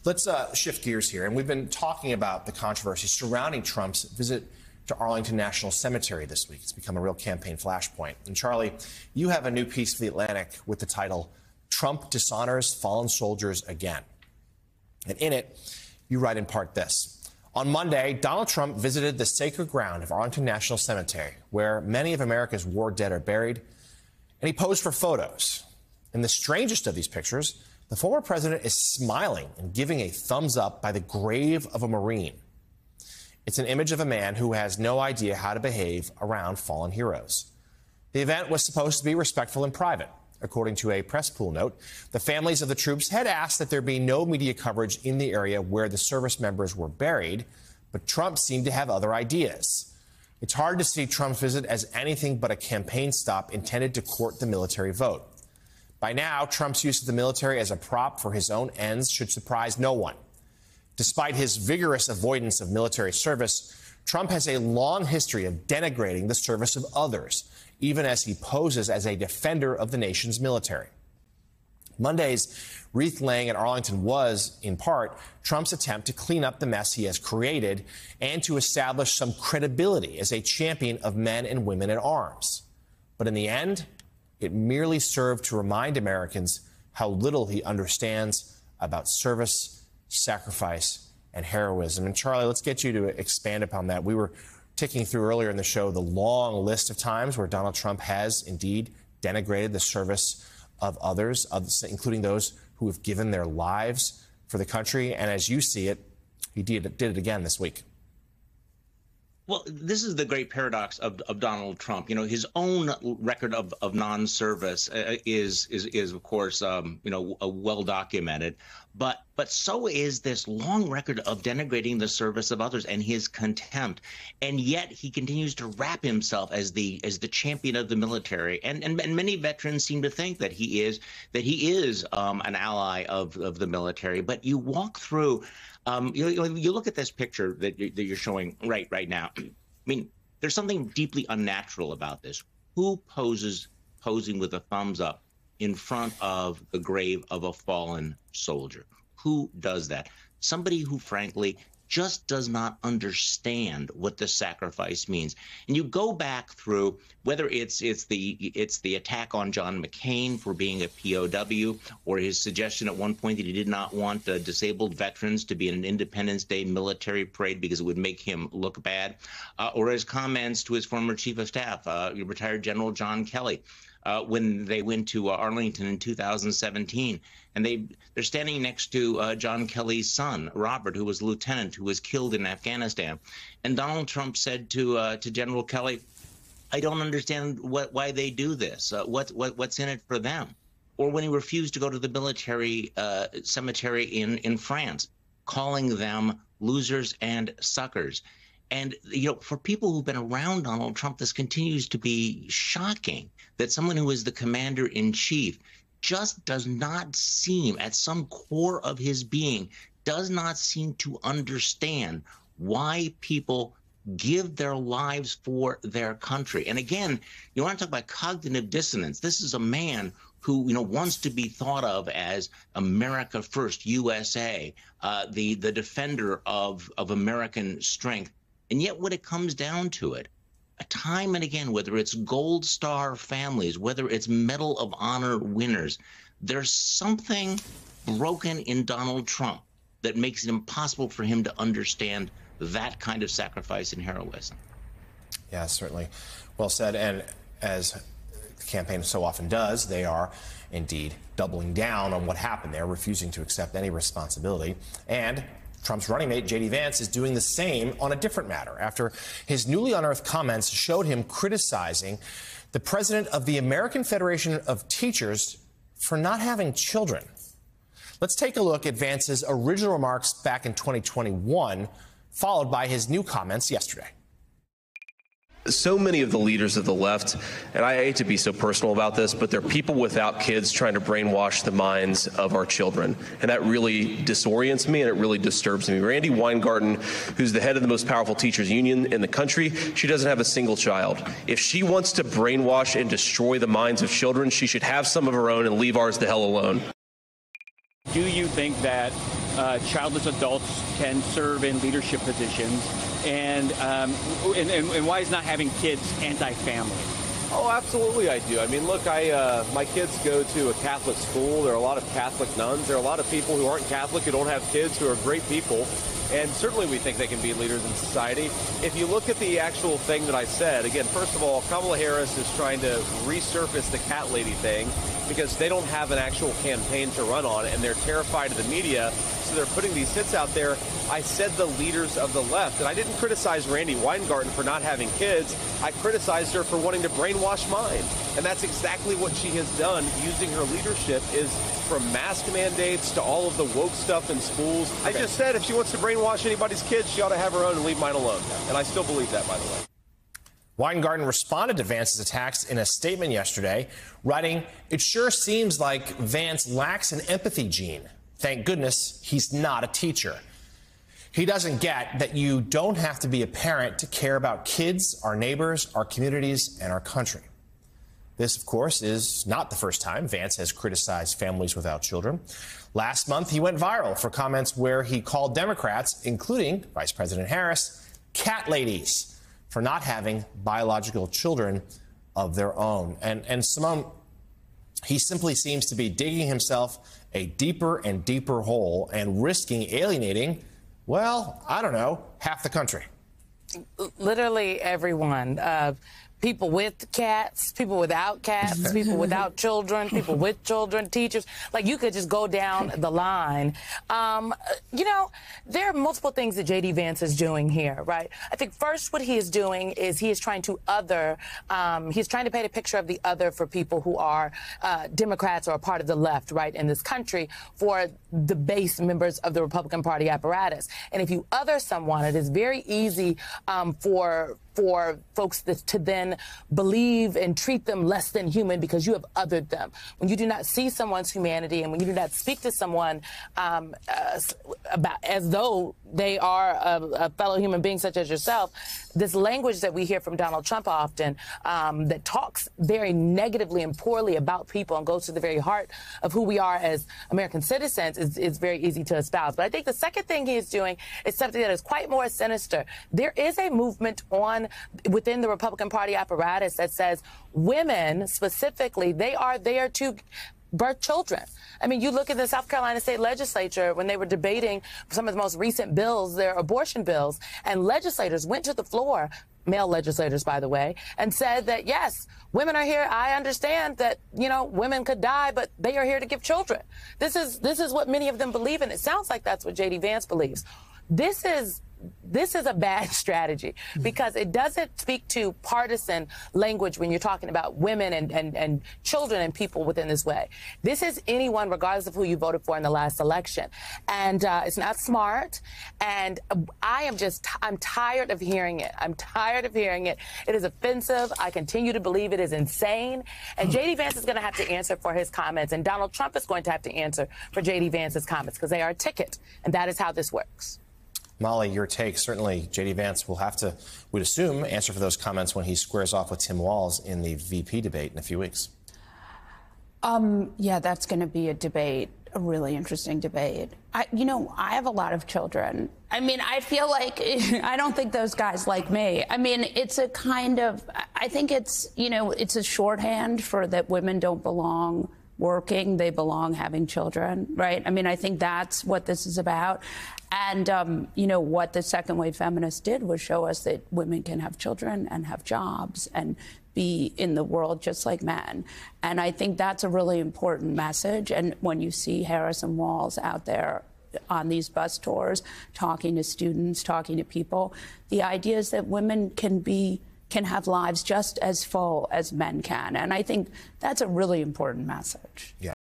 Let's shift gears here. And we've been talking about the controversy surrounding Trump's visit to Arlington National Cemetery this week. It's become a real campaign flashpoint. And Charlie, you have a new piece for The Atlantic with the title, Trump Dishonors Fallen Soldiers Again. And in it, you write in part this. On Monday, Donald Trump visited the sacred ground of Arlington National Cemetery, where many of America's war dead are buried, and he posed for photos. In the strangest of these pictures, the former president is smiling and giving a thumbs up by the grave of a Marine. It's an image of a man who has no idea how to behave around fallen heroes. The event was supposed to be respectful and private. According to a press pool note, the families of the troops had asked that there be no media coverage in the area where the service members were buried, but Trump seemed to have other ideas. It's hard to see Trump's visit as anything but a campaign stop intended to court the military vote. By now, Trump's use of the military as a prop for his own ends should surprise no one. Despite his vigorous avoidance of military service, Trump has a long history of denigrating the service of others, even as he poses as a defender of the nation's military. Monday's wreath laying at Arlington was, in part, Trump's attempt to clean up the mess he has created and to establish some credibility as a champion of men and women at arms. But in the end, it merely served to remind Americans how little he understands about service, sacrifice, and heroism. And Charlie, let's get you to expand upon that. We were ticking through earlier in the show the long list of times where Donald Trump has indeed denigrated the service of others, including those who have given their lives for the country. And as you see it, he did it again this week. Well, this is the great paradox of Donald Trump. You know, his own record of non-service is of course well documented, but so is this long record of denigrating the service of others and his contempt, and yet he continues to wrap himself as the champion of the military, and many veterans seem to think that he is an ally of the military. But you walk through. You look at this picture that you're showing right now. I mean, there's something deeply unnatural about this. Who posing with a thumbs up in front of the grave of a fallen soldier? Who does that? Somebody who, frankly, just does not understand what the sacrifice means. And you go back through whether it's the attack on John McCain for being a POW, or his suggestion at one point that he did not want disabled veterans to be in an Independence Day military parade because it would make him look bad, or his comments to his former chief of staff, retired General John Kelly, when they went to Arlington in 2017, and they're standing next to John Kelly's son, Robert, who was a lieutenant who was killed in Afghanistan. And Donald Trump said to General Kelly, "I don't understand why they do this. What's in it for them?" Or when he refused to go to the military cemetery in France, calling them losers and suckers. And, you know, for people who've been around Donald Trump, this continues to be shocking that someone who is the commander in chief just does not seem, at some core of his being, does not seem to understand why people give their lives for their country. And again, you want to talk about cognitive dissonance. This is a man who, you know, wants to be thought of as America First, USA, the defender of American strength. And yet when it comes down to it, time and again, whether it's Gold Star families, whether it's Medal of Honor winners, there's something broken in Donald Trump that makes it impossible for him to understand that kind of sacrifice and heroism. Yeah, certainly. Well said. And as the campaign so often does, they are indeed doubling down on what happened there, refusing to accept any responsibility. And Trump's running mate, J.D. Vance, is doing the same on a different matter after his newly unearthed comments showed him criticizing the president of the American Federation of Teachers for not having children. Let's take a look at Vance's original remarks back in 2021, followed by his new comments yesterday. So many of the leaders of the left, and I hate to be so personal about this, but they're people without kids trying to brainwash the minds of our children. And that really disorients me and it really disturbs me. Randi Weingarten, who's the head of the most powerful teachers union in the country, she doesn't have a single child. If she wants to brainwash and destroy the minds of children, she should have some of her own and leave ours the hell alone. Do you think that childless adults can serve in leadership positions, and why is not having kids anti-family? Oh, absolutely I do. I mean, look, my kids go to a Catholic school. There are a lot of Catholic nuns. There are a lot of people who aren't Catholic, who don't have kids, who are great people. And certainly we think they can be leaders in society. If you look at the actual thing that I said, again, first of all, Kamala Harris is trying to resurface the cat lady thing because they don't have an actual campaign to run on, and they're terrified of the media, so they're putting these hits out there. I said the leaders of the left, and I didn't criticize Randi Weingarten for not having kids. I criticized her for wanting to brainwash mine, and that's exactly what she has done using her leadership, is from mask mandates to all of the woke stuff in schools. Okay. I just said if she wants to brainwash anybody's kids, she ought to have her own and leave mine alone, and I still believe that, by the way. Weingarten responded to Vance's attacks in a statement yesterday, writing, "It sure seems like Vance lacks an empathy gene. Thank goodness he's not a teacher. He doesn't get that you don't have to be a parent to care about kids, our neighbors, our communities, and our country." This, of course, is not the first time Vance has criticized families without children. Last month, he went viral for comments where he called Democrats, including Vice President Harris, cat ladies for not having biological children of their own. And Simone, he simply seems to be digging himself a deeper and deeper hole and risking alienating, well, I don't know, half the country. Literally everyone. People with cats, people without cats, people without children, people with children, teachers. Like, you could just go down the line. You know, there are multiple things that J.D. Vance is doing here, right? I think first what he is doing is he is trying to he's trying to paint a picture of the other for people who are Democrats or a part of the left, right, in this country, for the base members of the Republican Party apparatus. And if you other someone, it is very easy for folks to then believe and treat them less than human because you have othered them. When you do not see someone's humanity and when you do not speak to someone about as though they are a fellow human being such as yourself, this language that we hear from Donald Trump often that talks very negatively and poorly about people and goes to the very heart of who we are as American citizens is very easy to espouse. But I think the second thing he is doing is something that is quite more sinister. There is a movement within the Republican Party apparatus that says women specifically, they are there to birth children. I mean, you look at the South Carolina State Legislature when they were debating some of the most recent bills, their abortion bills, and legislators went to the floor, male legislators, by the way, and said that, yes, women are here. I understand that, you know, women could die, but they are here to give children. This is what many of them believe, and it sounds like that's what J.D. Vance believes. This is a bad strategy because it doesn't speak to partisan language when you're talking about women and children and people within this way. This is anyone, regardless of who you voted for in the last election. And it's not smart. And I'm tired of hearing it. I'm tired of hearing it. It is offensive. I continue to believe it is insane. And J.D. Vance is going to have to answer for his comments. And Donald Trump is going to have to answer for J.D. Vance's comments because they are a ticket. And that is how this works. Molly, your take. Certainly, J.D. Vance will have to, we'd assume, answer for those comments when he squares off with Tim Walz in the VP debate in a few weeks. Yeah, that's going to be a debate, a really interesting debate. I have a lot of children. I mean, I feel like I don't think those guys like me. I mean, it's a kind of, I think it's, it's a shorthand for that women don't belong working, they belong having children, right? I mean, I think that's what this is about. And, what the second wave feminists did was show us that women can have children and have jobs and be in the world just like men. And I think that's a really important message. And when you see Harris and Walz out there on these bus tours, talking to students, talking to people, the idea is that women can have lives just as full as men can. And I think that's a really important message. Yeah.